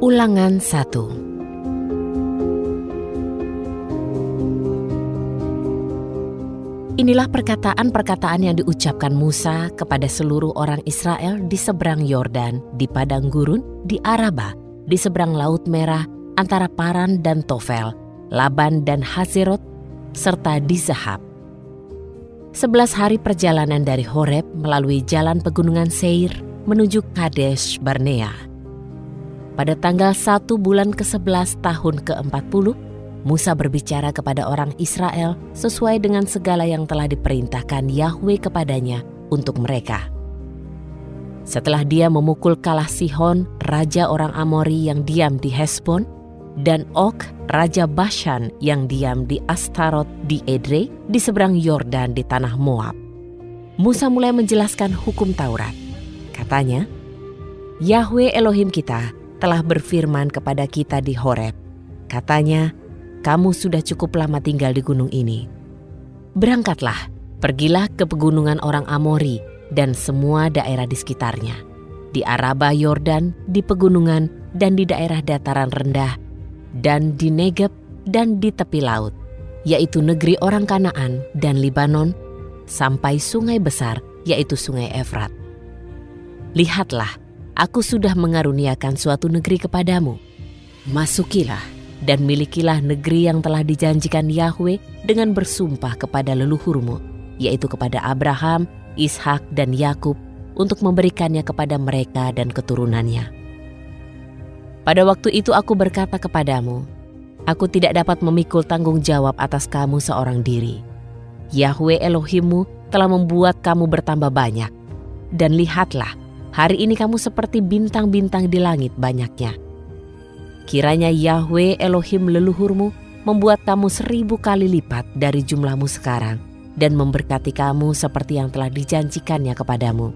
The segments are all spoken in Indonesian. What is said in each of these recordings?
Ulangan 1. Inilah perkataan-perkataan yang diucapkan Musa kepada seluruh orang Israel di seberang Yordan, di padang gurun, di Araba, di seberang Laut Merah, antara Paran dan Tofel, Laban dan Hazerot, serta di Zahab. 11 hari perjalanan dari Horeb melalui jalan pegunungan Seir menuju Kadesh Barnea. Pada tanggal 1 bulan ke-11 tahun ke-40, Musa berbicara kepada orang Israel sesuai dengan segala yang telah diperintahkan Yahwe kepadanya untuk mereka. Setelah dia memukul kalah Sihon, raja orang Amori yang diam di Hesbon, dan Og, raja Bashan yang diam di Astarot di Edrei, di seberang Yordan di tanah Moab. Musa mulai menjelaskan hukum Taurat. Katanya, Yahwe Elohim kita telah berfirman kepada kita di Horeb. Katanya, kamu sudah cukup lama tinggal di gunung ini. Berangkatlah, pergilah ke pegunungan orang Amori dan semua daerah di sekitarnya, di Araba Yordan, di pegunungan dan di daerah dataran rendah, dan di Negeb dan di tepi laut, yaitu negeri orang Kanaan dan Libanon, sampai sungai besar, yaitu sungai Efrat. Lihatlah, aku sudah mengaruniakan suatu negeri kepadamu. Masukilah dan milikilah negeri yang telah dijanjikan Yahwe dengan bersumpah kepada leluhurmu, yaitu kepada Abraham, Ishak, dan Yakub, untuk memberikannya kepada mereka dan keturunannya. Pada waktu itu aku berkata kepadamu, aku tidak dapat memikul tanggung jawab atas kamu seorang diri. Yahwe Elohimmu telah membuat kamu bertambah banyak. Dan lihatlah, hari ini kamu seperti bintang-bintang di langit banyaknya. Kiranya Yahwe Elohim leluhurmu membuat kamu 1000 kali lipat dari jumlahmu sekarang dan memberkati kamu seperti yang telah dijanjikannya kepadamu.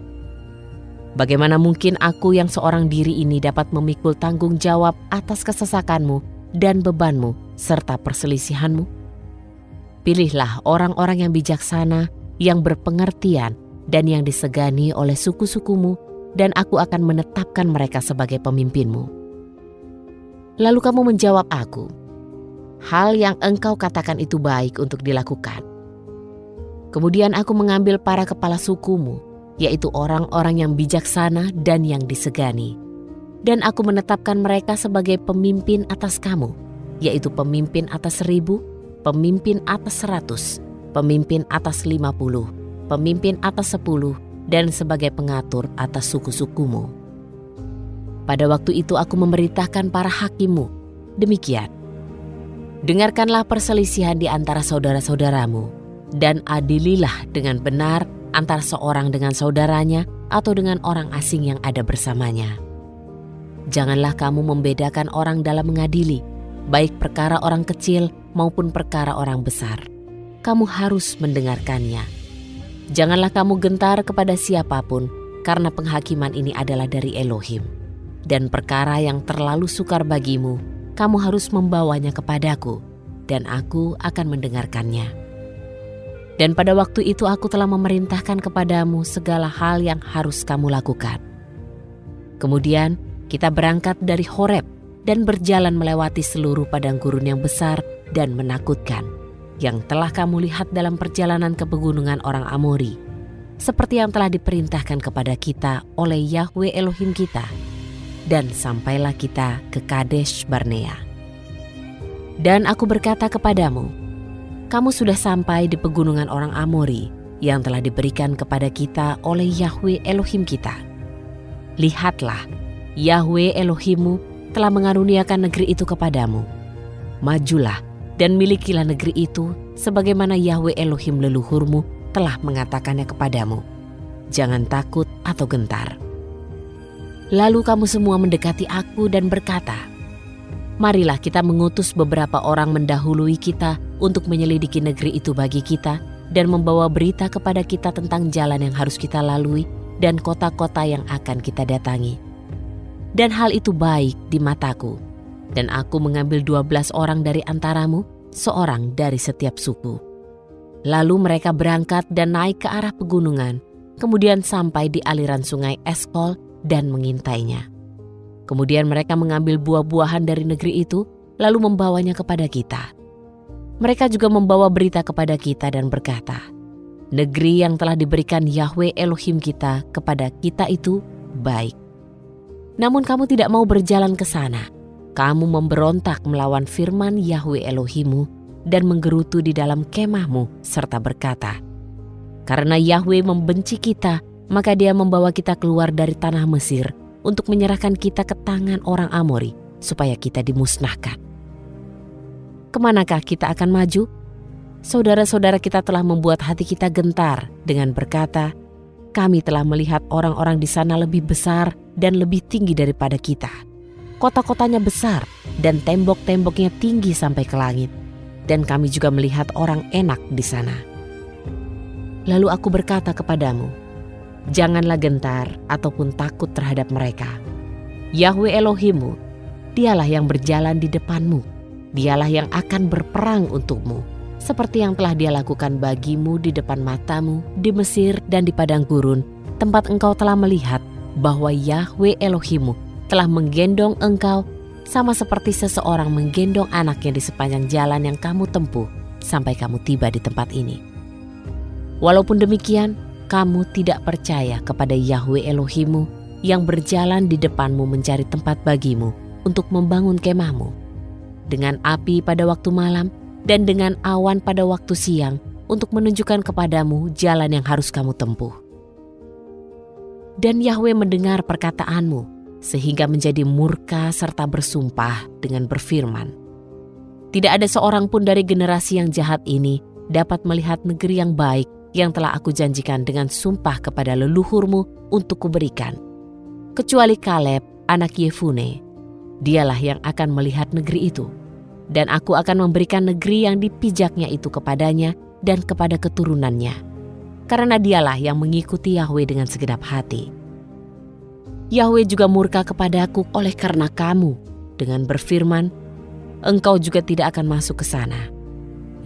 Bagaimana mungkin aku yang seorang diri ini dapat memikul tanggung jawab atas kesesakanmu dan bebanmu serta perselisihanmu? Pilihlah orang-orang yang bijaksana, yang berpengertian, dan yang disegani oleh suku-sukumu, dan aku akan menetapkan mereka sebagai pemimpinmu. Lalu kamu menjawab aku, hal yang engkau katakan itu baik untuk dilakukan. Kemudian aku mengambil para kepala sukumu, yaitu orang-orang yang bijaksana dan yang disegani. Dan aku menetapkan mereka sebagai pemimpin atas kamu, yaitu pemimpin atas 1000, pemimpin atas 100, pemimpin atas 50, pemimpin atas 10, dan sebagai pengatur atas suku-sukumu. Pada waktu itu aku memerintahkan para hakimmu, demikian. Dengarkanlah perselisihan di antara saudara-saudaramu, dan adililah dengan benar antara seorang dengan saudaranya atau dengan orang asing yang ada bersamanya. Janganlah kamu membedakan orang dalam mengadili, baik perkara orang kecil maupun perkara orang besar. Kamu harus mendengarkannya. Janganlah kamu gentar kepada siapapun, karena penghakiman ini adalah dari Elohim. Dan perkara yang terlalu sukar bagimu, kamu harus membawanya kepadaku, dan aku akan mendengarkannya. Dan pada waktu itu aku telah memerintahkan kepadamu segala hal yang harus kamu lakukan. Kemudian kita berangkat dari Horeb dan berjalan melewati seluruh padang gurun yang besar dan menakutkan, yang telah kamu lihat dalam perjalanan ke pegunungan orang Amori, seperti yang telah diperintahkan kepada kita oleh Yahwe Elohim kita. Dan sampailah kita ke Kadesh Barnea. Dan aku berkata kepadamu, kamu sudah sampai di pegunungan orang Amori yang telah diberikan kepada kita oleh Yahwe Elohim kita. Lihatlah, Yahwe Elohimmu telah mengaruniakan negeri itu kepadamu. Majulah dan milikilah negeri itu sebagaimana Yahwe Elohim leluhurmu telah mengatakannya kepadamu. Jangan takut atau gentar. Lalu kamu semua mendekati aku dan berkata, marilah kita mengutus beberapa orang mendahului kita untuk menyelidiki negeri itu bagi kita dan membawa berita kepada kita tentang jalan yang harus kita lalui dan kota-kota yang akan kita datangi. Dan hal itu baik di mataku, dan aku mengambil 12 orang dari antaramu, seorang dari setiap suku. Lalu mereka berangkat dan naik ke arah pegunungan, kemudian sampai di aliran sungai Eskol dan mengintainya. Kemudian mereka mengambil buah-buahan dari negeri itu, lalu membawanya kepada kita. Mereka juga membawa berita kepada kita dan berkata, negeri yang telah diberikan Yahwe Elohim kita kepada kita itu baik. Namun kamu tidak mau berjalan ke sana. Kamu memberontak melawan firman Yahwe Elohimmu dan menggerutu di dalam kemahmu serta berkata, karena Yahwe membenci kita, maka Dia membawa kita keluar dari tanah Mesir untuk menyerahkan kita ke tangan orang Amori supaya kita dimusnahkan. Kemanakah kita akan maju? Saudara-saudara kita telah membuat hati kita gentar dengan berkata, kami telah melihat orang-orang di sana lebih besar dan lebih tinggi daripada kita. Kota-kotanya besar dan tembok-temboknya tinggi sampai ke langit. Dan kami juga melihat orang enak di sana. Lalu aku berkata kepadamu, janganlah gentar ataupun takut terhadap mereka. Yahwe Elohimmu, Dialah yang berjalan di depanmu. Dialah yang akan berperang untukmu, seperti yang telah Dia lakukan bagimu di depan matamu di Mesir dan di padang gurun, tempat engkau telah melihat bahwa Yahwe Elohimmu telah menggendong engkau sama seperti seseorang menggendong anaknya di sepanjang jalan yang kamu tempuh sampai kamu tiba di tempat ini. Walaupun demikian, kamu tidak percaya kepada Yahwe Elohimmu yang berjalan di depanmu mencari tempat bagimu untuk membangun kemahmu, dengan api pada waktu malam dan dengan awan pada waktu siang untuk menunjukkan kepadamu jalan yang harus kamu tempuh. Dan Yahwe mendengar perkataanmu sehingga menjadi murka serta bersumpah dengan berfirman, tidak ada seorang pun dari generasi yang jahat ini dapat melihat negeri yang baik yang telah aku janjikan dengan sumpah kepada leluhurmu untuk kuberikan, kecuali Kaleb anak Yefune. Dialah yang akan melihat negeri itu, dan aku akan memberikan negeri yang dipijaknya itu kepadanya dan kepada keturunannya, karena dialah yang mengikuti Yahwe dengan segenap hati. Yahwe juga murka kepadaku oleh karena kamu, dengan berfirman, engkau juga tidak akan masuk ke sana.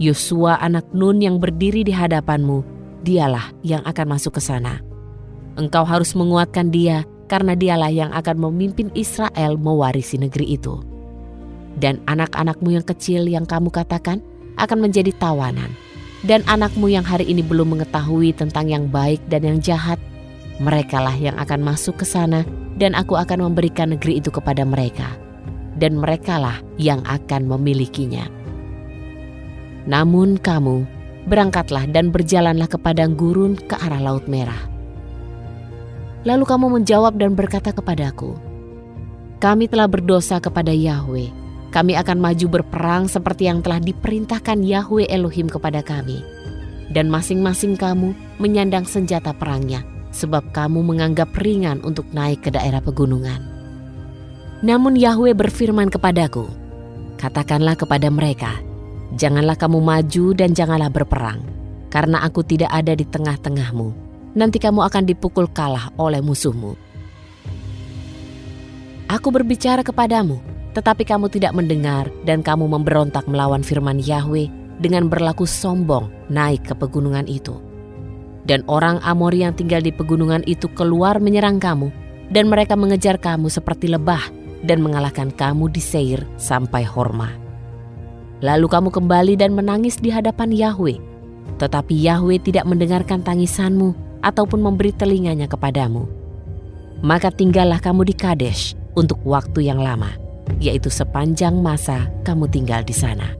Yosua anak Nun yang berdiri di hadapanmu, dialah yang akan masuk ke sana. Engkau harus menguatkan dia, karena dialah yang akan memimpin Israel mewarisi negeri itu. Dan anak-anakmu yang kecil yang kamu katakan akan menjadi tawanan. Dan anakmu yang hari ini belum mengetahui tentang yang baik dan yang jahat, merekalah yang akan masuk ke sana dan aku akan memberikan negeri itu kepada mereka. Dan merekalah yang akan memilikinya. Namun kamu, berangkatlah dan berjalanlah ke padang gurun ke arah Laut Merah. Lalu kamu menjawab dan berkata kepadaku, kami telah berdosa kepada Yahwe. Kami akan maju berperang seperti yang telah diperintahkan Yahwe Elohim kepada kami. Dan masing-masing kamu menyandang senjata perangnya, sebab kamu menganggap ringan untuk naik ke daerah pegunungan. Namun Yahwe berfirman kepadaku, katakanlah kepada mereka, janganlah kamu maju dan janganlah berperang, karena aku tidak ada di tengah-tengahmu. Nanti kamu akan dipukul kalah oleh musuhmu. Aku berbicara kepadamu, tetapi kamu tidak mendengar dan kamu memberontak melawan firman Yahwe dengan berlaku sombong naik ke pegunungan itu. Dan orang Amori yang tinggal di pegunungan itu keluar menyerang kamu, dan mereka mengejar kamu seperti lebah dan mengalahkan kamu di Seir sampai Horma. Lalu kamu kembali dan menangis di hadapan Yahwe, tetapi Yahwe tidak mendengarkan tangisanmu ataupun memberi telinganya kepadamu. Maka tinggallah kamu di Kadesh untuk waktu yang lama, yaitu sepanjang masa kamu tinggal di sana.